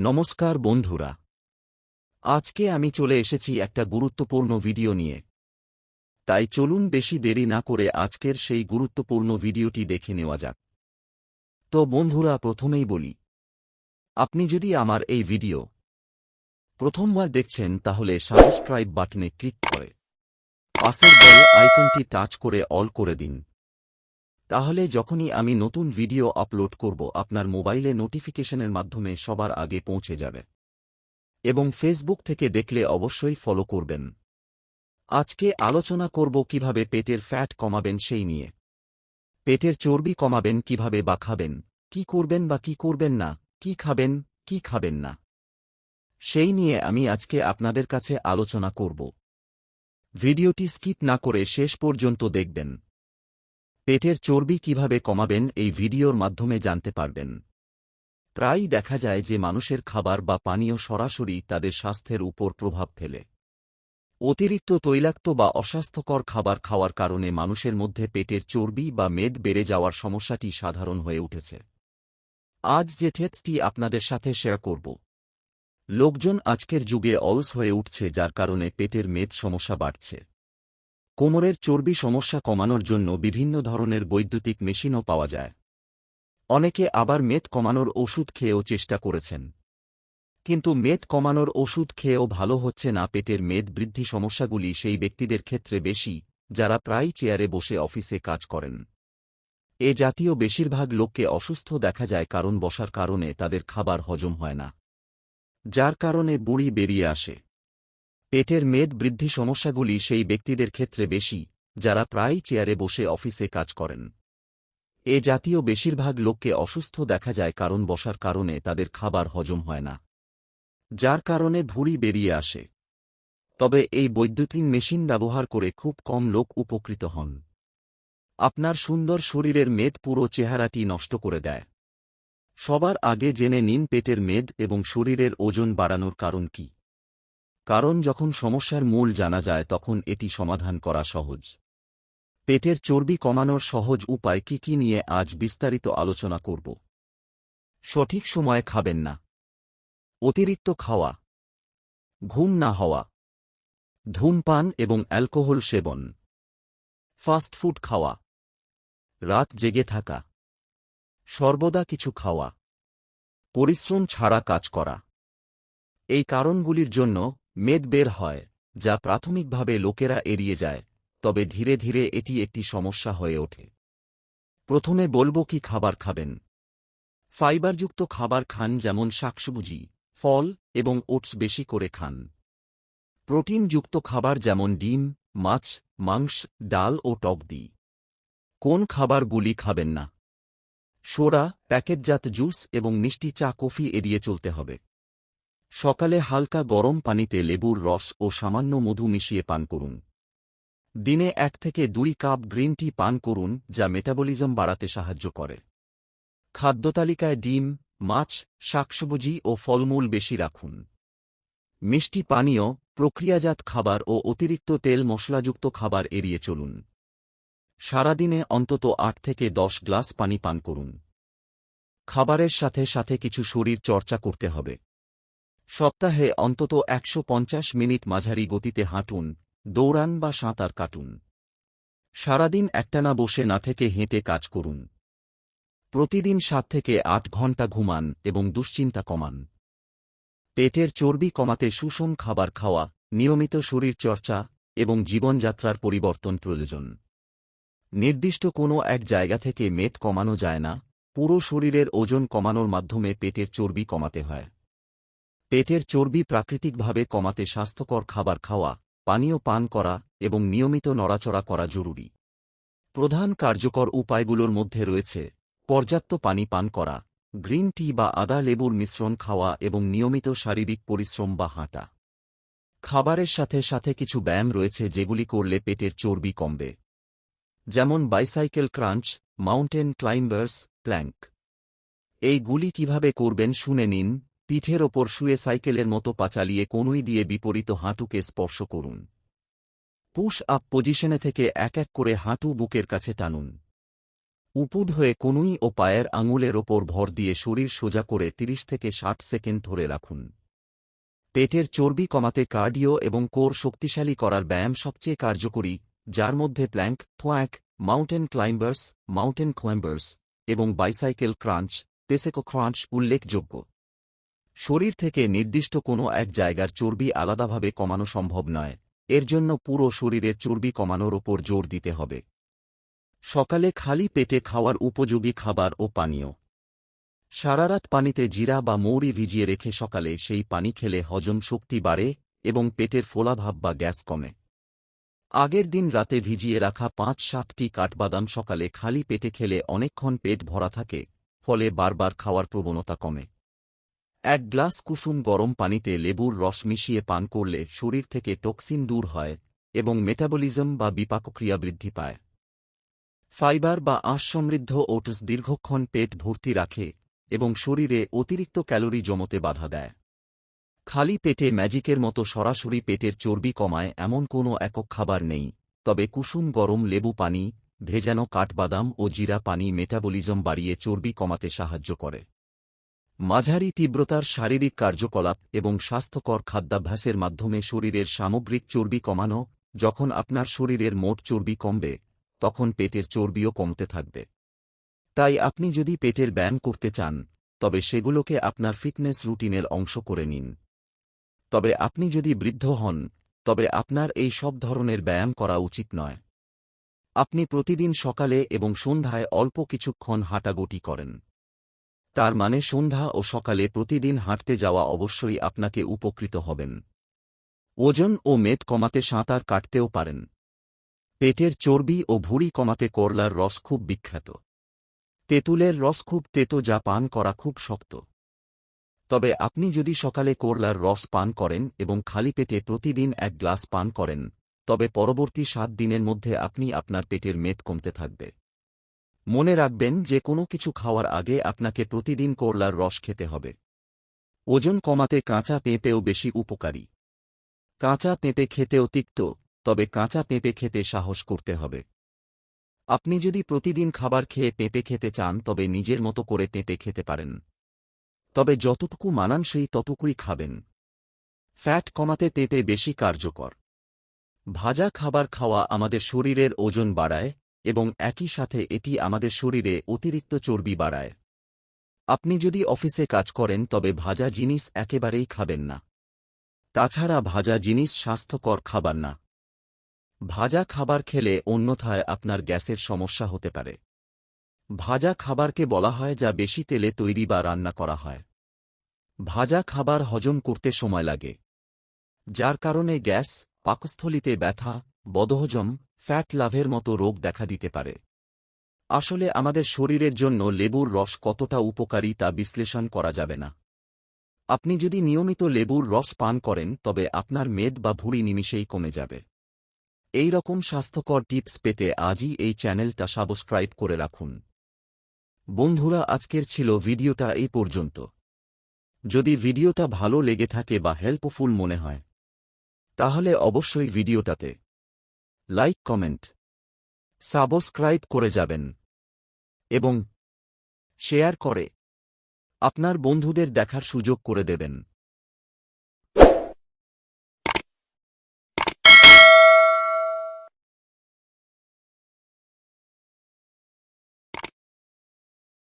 নমস্কার বন্ধুরা, আজকে আমি চলে এসেছি একটা গুরুত্বপূর্ণ ভিডিও নিয়ে। তাই চলুন বেশি দেরি না করে আজকের সেই গুরুত্বপূর্ণ ভিডিওটি দেখে নেওয়া যাক। তো বন্ধুরা, প্রথমেই বলি, আপনি যদি আমার এই ভিডিও প্রথমবার দেখছেন তাহলে সাবস্ক্রাইব বাটনে ক্লিক করে পাশের বেল আইকনটি টাচ করে অল করে দিন। তাহলে যখনই আমি নতুন ভিডিও আপলোড করব আপনার মোবাইলে নোটিফিকেশনের মাধ্যমে সবার আগে পৌঁছে যাবে। এবং ফেসবুক থেকে দেখলে অবশ্যই ফলো করবেন। আজকে আলোচনা করব কিভাবে পেটের ফ্যাট কমাবেন সেই নিয়ে। পেটের চর্বি কমাবেন কিভাবে বা খাবেন, কি করবেন বা কি করবেন না, কি খাবেন, কি খাবেন না, সেই নিয়ে আমি আজকে আপনাদের কাছে আলোচনা করব। ভিডিওটি স্কিপ না করে শেষ পর্যন্ত দেখবেন। পেটের চর্বি কিভাবে কমাবেন এই ভিডিওর মাধ্যমে জানতে পারবেন। প্রায়ই দেখা যায় যে মানুষের খাবার বা পানীয় সরাসরি তাদের স্বাস্থ্যের উপর প্রভাব ফেলে। অতিরিক্ত তৈলাক্ত বা অস্বাস্থ্যকর খাবার খাওয়ার কারণে মানুষের মধ্যে পেটের চর্বি বা মেদ বেড়ে যাওয়ার সমস্যাটি সাধারণ হয়ে উঠেছে। আজ যে টিপসটি আপনাদের সাথে শেয়ার করব, লোকজন আজকের যুগে অলস হয়ে উঠছে, যার কারণে পেটের মেদ সমস্যা বাড়ছে। কোমরের চর্বি সমস্যা কমানোর জন্য বিভিন্ন ধরনের বৈদ্যুতিক মেশিনও পাওয়া যায়। অনেকে আবার মেদ কমানোর ওষুধ খেয়েও চেষ্টা করেছেন, কিন্তু মেদ কমানোর ওষুধ খেয়েও ভালো হচ্ছে না। পেটের মেদ বৃদ্ধি সমস্যাগুলি সেই ব্যক্তিদের ক্ষেত্রে বেশি যারা প্রায় চেয়ারে বসে অফিসে কাজ করেন। এ জাতীয় বেশিরভাগ লোককে অসুস্থ দেখা যায় কারণ বসার কারণে তাদের খাবার হজম হয় না, যার কারণে বুড়ি বেরিয়ে আসে। পেটের মেদ বৃদ্ধি সমস্যাগুলি সেই ব্যক্তিদের ক্ষেত্রে বেশি যারা প্রায় চেয়ারে বসে অফিসে কাজ করেন। এ জাতীয় বেশিরভাগ লোককে অসুস্থ দেখা যায় কারণ বসার কারণে তাদের খাবার হজম হয় না, যার কারণে ভুঁড়ি বেরিয়ে আসে। তবে এই বৈদ্যুতিক মেশিন ব্যবহার করে খুব কম লোক উপকৃত হন। আপনার সুন্দর শরীরের মেদ পুরো চেহারাটি নষ্ট করে দেয়। সবার আগে জেনে নিন পেটের মেদ এবং শরীরের ওজন বাড়ানোর কারণ কি। কারণ যখন সমস্যার মূল জানা যায় তখন এটি সমাধান করা সহজ। পেটের চর্বি কমানোর সহজ উপায় কি কি নিয়ে আজ বিস্তারিত আলোচনা করব। সঠিক সময়ে খাবেন না, অতিরিক্ত খাওয়া, ঘুম না হওয়া, ধূমপান এবং অ্যালকোহল সেবন, ফাস্ট ফুড খাওয়া, রাত জেগে থাকা, সর্বদা কিছু খাওয়া, পরিশ্রম ছাড়া কাজ করা। এই কারণগুলির জন্য মেদ বের হয়, যা প্রাথমিকভাবে লোকেরা এড়িয়ে যায়, তবে ধীরে ধীরে এটি একটি সমস্যা হয়ে ওঠে। প্রথমে বলবো কি খাবার খাবেন। ফাইবারযুক্ত খাবার খান, যেমন শাকসবজি, ফল এবং ওটস বেশি করে খান। প্রোটিনযুক্ত খাবার যেমন ডিম, মাছ, মাংস, ডাল ও টক দি। কোন খাবারগুলি খাবেন না? সোডা, প্যাকেটজাত জুস এবং মিষ্টি চা কফি এড়িয়ে চলতে হবে। সকালে হালকা গরম পানিতে লেবুর রস ও সামান্য মধু মিশিয়ে পান করুন। দিনে 1 থেকে 2 কাপ গ্রিন টি পান করুন, যা মেটাবলিজম বাড়াতে সাহায্য করে। খাদ্যতালিকায় ডিম, মাছ, শাকসবজি ও ফলমূল বেশি রাখুন। মিষ্টি পানীয়, প্রক্রিয়াজাত খাবার ও অতিরিক্ত তেল মশলাযুক্ত খাবার এড়িয়ে চলুন। সারাদিনে অন্তত 8 থেকে 10 গ্লাস পানি পান করুন। খাবারের সাথে সাথে কিছু শরীর চর্চা করতে হবে। সপ্তাহে অন্তত 150 মিনিট মাঝারি গতিতে হাঁটুন, দৌড়ান বা সাঁতার কাটুন। সারাদিন একটানা বসে না থেকে হেঁটে কাজ করুন। প্রতিদিন 7 থেকে 8 ঘণ্টা ঘুমান এবং দুশ্চিন্তা কমান। পেটের চর্বি কমাতে সুষম খাবার খাওয়া, নিয়মিত শরীরচর্চা এবং জীবনযাত্রার পরিবর্তন প্রয়োজন। নির্দিষ্ট কোনো এক জায়গা থেকে মেদ কমানো যায় না, পুরো শরীরের ওজন কমানোর মাধ্যমে পেটের চর্বি কমাতে হয়। পেটের চর্বি প্রাকৃতিকভাবে কমাতে স্বাস্থ্যকর খাবার খাওয়া, পানীয় পান করা এবং নিয়মিত নড়াচড়া করা জরুরি। প্রধান কার্যকর উপায়গুলোর মধ্যে রয়েছে পর্যাপ্ত পানি পান করা, গ্রিন টি বা আদা লেবুর মিশ্রণ খাওয়া এবং নিয়মিত শারীরিক পরিশ্রম বা হাঁটা। খাবারের সাথে সাথে কিছু ব্যায়াম রয়েছে যেগুলি করলে পেটের চর্বি কমবে, যেমন বাইসাইকেল ক্রাঞ্চ, মাউন্টেন ক্লাইম্বার্স, প্ল্যাঙ্ক। এইগুলি কিভাবে করবেন শুনে নিন। পিঠের ওপর শুয়ে সাইকেলের মতো পা চালিয়ে কনুই দিয়ে বিপরীত হাঁটুকে স্পর্শ করুন। পুশ আপ পজিশনে থেকে এক এক করে হাঁটু বুকের কাছে টানুন। উপুড় হয়ে কনুই ও পায়ের আঙুলের ওপর ভর দিয়ে শরীর সোজা করে 30 থেকে 60 সেকেন্ড ধরে রাখুন। পেটের চর্বি কমাতে কার্ডিও এবং কোর শক্তিশালী করার ব্যায়াম সবচেয়ে কার্যকরী, যার মধ্যে প্ল্যাঙ্ক, থোয়াক, মাউন্টেন ক্লাইম্বার্স এবং বাইসাইকেল ক্রাঞ্চ, পেসেকো ক্রাঞ্চ উল্লেখযোগ্য। শরীর থেকে নির্দিষ্ট কোনো এক জায়গার চর্বি আলাদাভাবে কমানো সম্ভব নয়, এর জন্য পুরো শরীরের চর্বি কমানোর ওপর জোর দিতে হবে। সকালে খালি পেটে খাওয়ার উপযোগী খাবার ও পানীয়। সারারাত পানিতে জিরা বা মৌরি ভিজিয়ে রেখে সকালে সেই পানি খেলে হজম শক্তি বাড়ে এবং পেটের ফোলাভাব বা গ্যাস কমে। আগের দিন রাতে ভিজিয়ে রাখা 5-7টি কাঠবাদাম সকালে খালি পেটে খেলে অনেকক্ষণ পেট ভরা থাকে, ফলে বারবার খাওয়ার প্রবণতা কমে। 1 গ্লাস কুসুম গরম পানিতে লেবুর রস মিশিয়ে পান করলে শরীর থেকে টক্সিন দূর হয় এবং মেটাবলিজম বা বিপাকক্রিয়া বৃদ্ধি পায়। ফাইবার বা আঁশ সমৃদ্ধ ওটস দীর্ঘক্ষণ পেট ভর্তি রাখে এবং শরীরে অতিরিক্ত ক্যালোরি জমতে বাধা দেয়। খালি পেটে ম্যাজিকের মতো সরাসরি পেটের চর্বি কমায় এমন কোনো একক খাবার নেই, তবে কুসুম গরম লেবু পানি, ভেজানো কাঠবাদাম ও জিরা পানি মেটাবলিজম বাড়িয়ে চর্বি কমাতে সাহায্য করে। মাঝারি তীব্রতার শারীরিক কার্যকলাপ এবং স্বাস্থ্যকর খাদ্যাভ্যাসের মাধ্যমে শরীরের সামগ্রিক চর্বি কমানো। যখন আপনার শরীরের মোট চর্বি কমবে, তখন পেটের চর্বিও কমতে থাকবে। তাই আপনি যদি পেটের ব্যায়াম করতে চান, তবে সেগুলোকে আপনার ফিটনেস রুটিনের অংশ করে নিন। তবে আপনি যদি বৃদ্ধ হন, তবে আপনার এই সব ধরনের ব্যায়াম করা উচিত নয়। আপনি প্রতিদিন সকালে এবং সন্ধ্যায় অল্প কিছুক্ষণ হাঁটাগোটি করেন। তার মানে সন্ধ্যা ও সকালে প্রতিদিন হাঁটতে যাওয়া অবশ্যই আপনাকে উপকৃত হবেন। ওজন ও মেদ কমাতে সাঁতার কাটতেও পারেন। পেটের চর্বি ও ভুঁড়ি কমাতে করলার রস খুব বিখ্যাত। তেঁতুলের রস খুব তেতো, যা পান করা খুব শক্ত। তবে আপনি যদি সকালে করলার রস পান করেন এবং খালি পেটে প্রতিদিন 1 গ্লাস পান করেন, তবে পরবর্তী 7 দিনের মধ্যে আপনি আপনার পেটের মেদ কমতে থাকবে। মনে রাখবেন যে কোনো কিছু খাওয়ার আগে আপনাকে প্রতিদিন করলার রস খেতে হবে। ওজন কমাতে কাঁচা পেঁপেও বেশি উপকারী। কাঁচা পেঁপে খেতেও তিক্ত, তবে কাঁচা পেঁপে খেতে সাহস করতে হবে। আপনি যদি প্রতিদিন খাবার খেয়ে পেঁপে খেতে চান, তবে নিজের মতো করে পেঁপে খেতে পারেন। তবে যতটুকু মানানসই ততটুকুই খাবেন। ফ্যাট কমাতে পেঁপে বেশি কার্যকর। ভাজা খাবার খাওয়া আমাদের শরীরের ওজন বাড়ায় এবং একই সাথে এটি আমাদের শরীরে অতিরিক্ত চর্বি বাড়ায়। আপনি যদি অফিসে কাজ করেন, তবে ভাজা জিনিস একেবারেই খাবেন না। তাছাড়া ভাজা জিনিস স্বাস্থ্যকর খাবার না। ভাজা খাবার খেলে অন্যথায় আপনার গ্যাসের সমস্যা হতে পারে। ভাজা খাবারকে বলা হয় যা বেশি তেলে তৈরি বা রান্না করা হয়। ভাজা খাবার হজম করতে সময় লাগে, যার কারণে গ্যাস, পাকস্থলিতে ব্যথা, বদহজম, ফ্যাট লাভের মতো রোগ দেখা দিতে পারে। আসলে আমাদের শরীরের জন্য লেবুর রস কতটা উপকারী তা বিশ্লেষণ করা যাবে না। আপনি যদি নিয়মিত লেবুর রস পান করেন, তবে আপনার মেদ বা ভুঁড়ি নিমিষেই কমে যাবে। এই রকম স্বাস্থ্যকর টিপস পেতে আজই এই চ্যানেলটা সাবস্ক্রাইব করে রাখুন। বন্ধুরা, আজকের ছিল ভিডিওটা এই পর্যন্ত। যদি ভিডিওটা ভালো লেগে থাকে বা হেল্পফুল মনে হয়, তাহলে অবশ্যই ভিডিওটাতে লাইক, কমেন্ট, সাবস্ক্রাইব করে যাবেন এবং শেয়ার করে আপনার বন্ধুদের দেখার সুযোগ করে দেবেন।